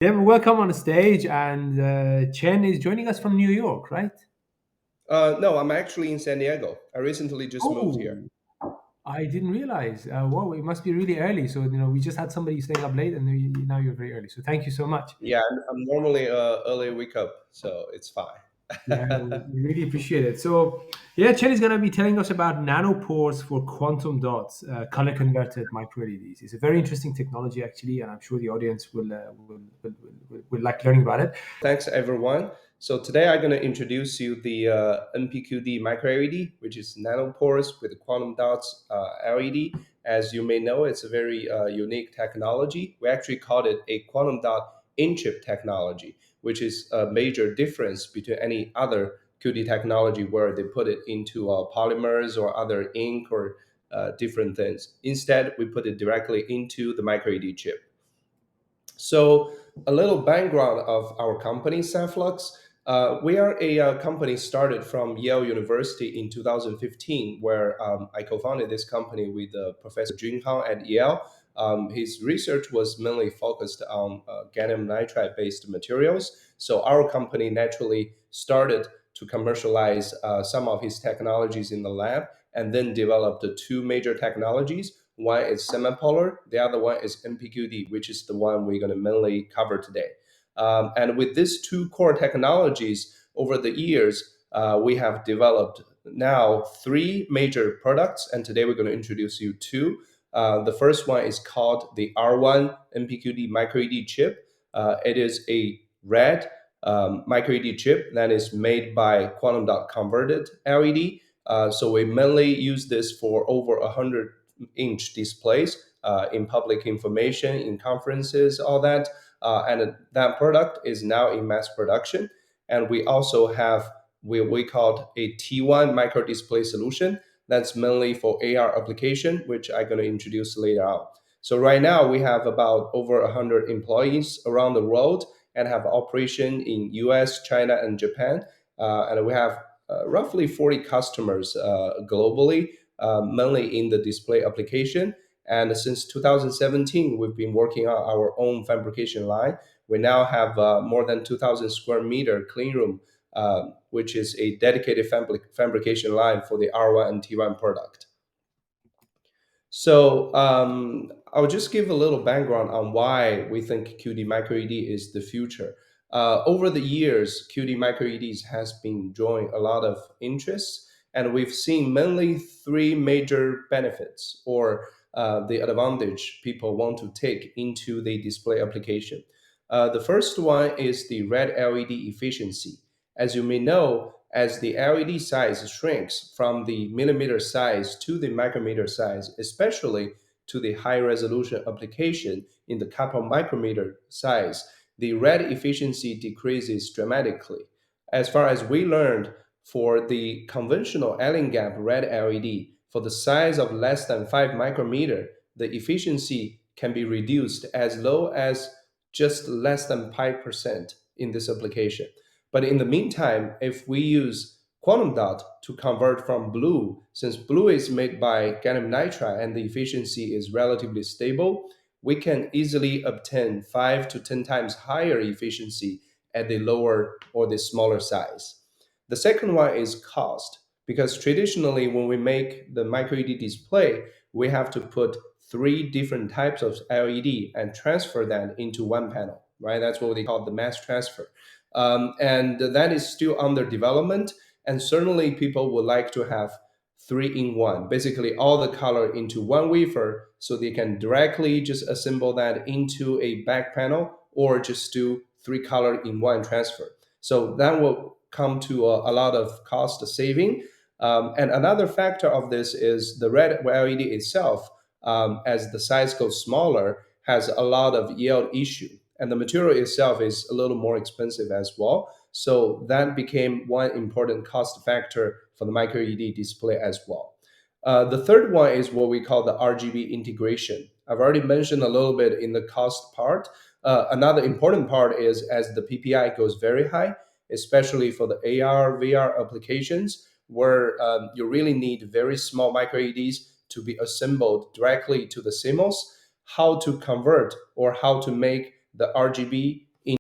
Yeah, welcome on the stage. And Chen is joining us from New York, right? No, I'm actually in San Diego. I recently just moved here. Oh, I didn't realize. Wow, it must be really early. So, we just had somebody staying up late and now you're very early. So, thank you so much. Yeah, I'm normally early wake up, so it's fine. Yeah, we really appreciate it. So, yeah, Chen is going to be telling us about nanopores for quantum dots, color converted micro LEDs. It's a very interesting technology, actually, and I'm sure the audience will like learning about it. Thanks, everyone. So today I'm going to introduce you the NPQD micro LED, which is nano-pores with quantum dots LED. As you may know, it's a very unique technology. We actually called it a quantum dot in-chip technology, which is a major difference between any other QD technology where they put it into polymers or other ink or different things. Instead, we put it directly into the micro LED chip. So, a little background of our company, Saphlux. We are a company started from Yale University in 2015, where I co-founded this company with Professor Junhao at Yale. His research was mainly focused on gallium nitride based materials. So our company naturally started to commercialize some of his technologies in the lab, and then developed the two major technologies. One is semipolar, the other one is NPQD, which is the one we're going to mainly cover today. And with these two core technologies, over the years, we have developed now three major products, and today we're going to introduce you two. The first one is called the R1 NPQD micro LED chip. It is a red micro LED chip that is made by quantum dot converted LED. So we mainly use this for over 100-inch displays in public information, in conferences, all that. And that product is now in mass production. And we also have we called a T1 micro display solution that's mainly for AR application, which I'm going to introduce later on. So right now we have about over 100 employees around the world and have operation in US, China, and Japan. And we have roughly 40 customers globally, mainly in the display application. And since 2017, we've been working on our own fabrication line. We now have more than 2,000 square meter clean room, which is a dedicated fabrication line for the R1 and T1 product. So I'll just give a little background on why we think QD micro LED is the future. Over the years, QD micro LEDs has been drawing a lot of interest, and we've seen mainly three major benefits or the advantage people want to take into the display application. The first one is the red LED efficiency. As you may know, as the LED size shrinks from the millimeter size to the micrometer size, especially to the high resolution application in the couple micrometer size, the red efficiency decreases dramatically. As far as we learned, for the conventional Allen gap red LED, for the size of less than 5 micrometer, the efficiency can be reduced as low as just less than 5% in this application. But in the meantime, if we use quantum dot to convert from blue, since blue is made by gallium nitride and the efficiency is relatively stable, we can easily obtain 5 to 10 times higher efficiency at the lower or the smaller size. The second one is cost, because traditionally when we make the micro LED display, we have to put three different types of LED and transfer that into one panel, right? That's what they call the mass transfer. And that is still under development. And certainly people would like to have three in one, basically all the color into one wafer so they can directly just assemble that into a back panel or just do three color in one transfer. So that will come to a lot of cost saving. And another factor of this is the red LED itself, as the size goes smaller, has a lot of yield issue. And the material itself is a little more expensive as well. So that became one important cost factor for the micro LED display as well. The third one is what we call the RGB integration. I've already mentioned a little bit in the cost part. Another important part is as the PPI goes very high, especially for the AR, VR applications, where you really need very small micro LEDs to be assembled directly to the CMOS, how to convert or how to make the RGB